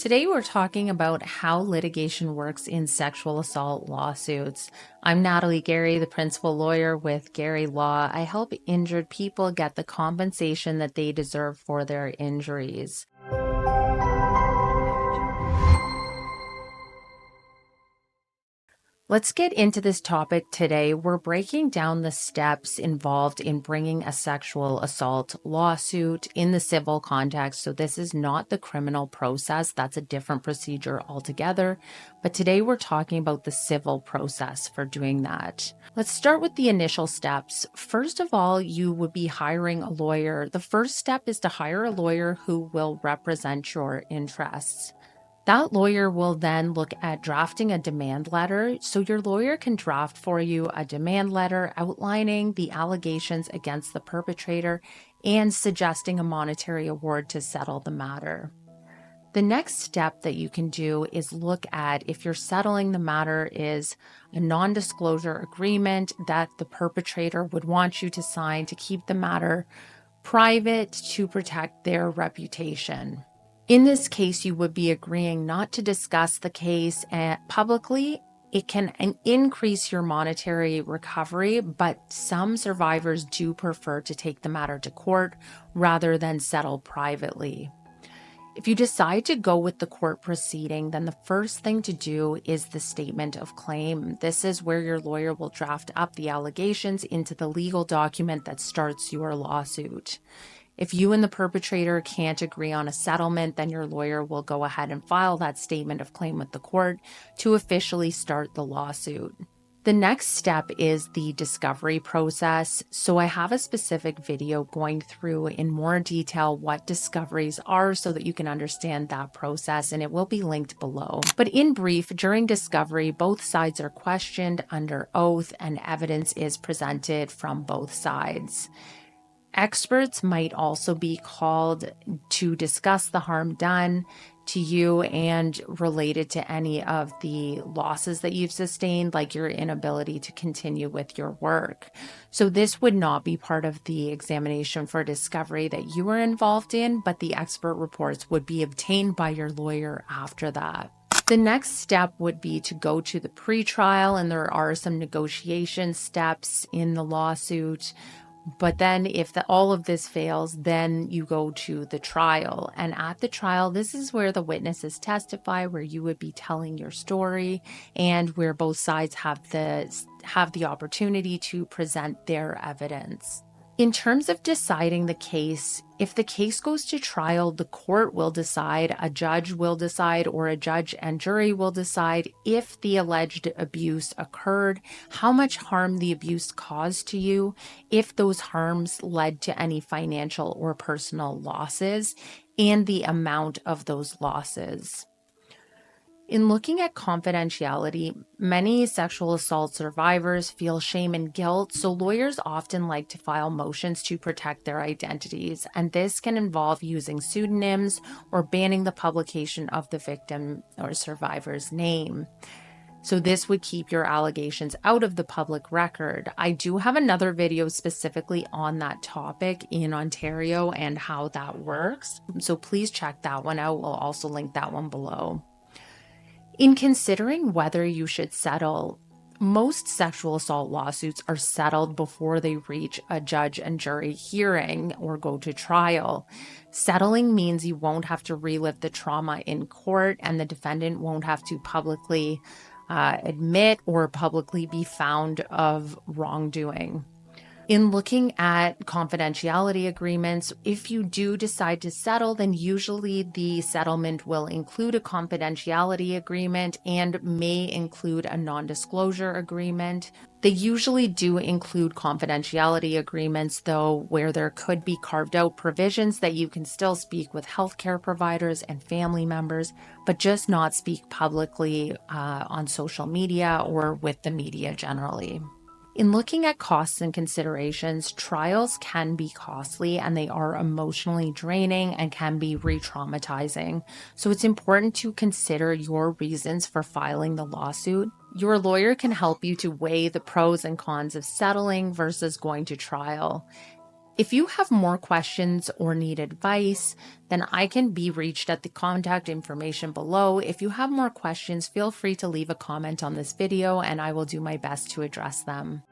Today, we're talking about how litigation works in sexual assault lawsuits. I'm Natalie Gerry, the principal lawyer with Gerry Law. I help injured people get the compensation that they deserve for their injuries. Let's get into this topic today. We're breaking down the steps involved in bringing a sexual assault lawsuit in the civil context. So this is not the criminal process. That's a different procedure altogether. But today we're talking about the civil process for doing that. Let's start with the initial steps. First of all, you would be hiring a lawyer. The first step is to hire a lawyer who will represent your interests. That lawyer will then look at drafting a demand letter. So your lawyer can draft for you a demand letter outlining the allegations against the perpetrator and suggesting a monetary award to settle the matter. The next step that you can do is look at if you're settling the matter is a non-disclosure agreement that the perpetrator would want you to sign to keep the matter private to protect their reputation. In this case, you would be agreeing not to discuss the case publicly. It can increase your monetary recovery, but some survivors do prefer to take the matter to court rather than settle privately. If you decide to go with the court proceeding, then the first thing to do is the statement of claim. This is where your lawyer will draft up the allegations into the legal document that starts your lawsuit. If you and the perpetrator can't agree on a settlement, then your lawyer will go ahead and file that statement of claim with the court to officially start the lawsuit. The next step is the discovery process. So I have a specific video going through in more detail what discoveries are so that you can understand that process, and it will be linked below. But in brief, during discovery, both sides are questioned under oath and evidence is presented from both sides. Experts might also be called to discuss the harm done to you and related to any of the losses that you've sustained, like your inability to continue with your work. So this would not be part of the examination for discovery that you were involved in, but the expert reports would be obtained by your lawyer after that. The next step would be to go to the pretrial, and there are some negotiation steps in the lawsuit. But then if all of this fails, then you go to the trial. And at the trial, this is where the witnesses testify, where you would be telling your story and where both sides have the opportunity to present their evidence. In terms of deciding the case, if the case goes to trial, the court will decide, a judge will decide, or a judge and jury will decide if the alleged abuse occurred, how much harm the abuse caused to you, if those harms led to any financial or personal losses, and the amount of those losses. In looking at confidentiality, many sexual assault survivors feel shame and guilt, so lawyers often like to file motions to protect their identities, and this can involve using pseudonyms or banning the publication of the victim or survivor's name. So this would keep your allegations out of the public record. I do have another video specifically on that topic in Ontario and how that works, so please check that one out. We'll also link that one below. In considering whether you should settle, most sexual assault lawsuits are settled before they reach a judge and jury hearing or go to trial. Settling means you won't have to relive the trauma in court, and the defendant won't have to publicly admit or publicly be found of wrongdoing. In looking at confidentiality agreements, if you do decide to settle, then usually the settlement will include a confidentiality agreement and may include a non-disclosure agreement. They usually do include confidentiality agreements, though, where there could be carved out provisions that you can still speak with healthcare providers and family members, but just not speak publicly on social media or with the media generally. In looking at costs and considerations, trials can be costly and they are emotionally draining and can be re-traumatizing. So it's important to consider your reasons for filing the lawsuit. Your lawyer can help you to weigh the pros and cons of settling versus going to trial. If you have more questions or need advice, then I can be reached at the contact information below. If you have more questions, feel free to leave a comment on this video and I will do my best to address them.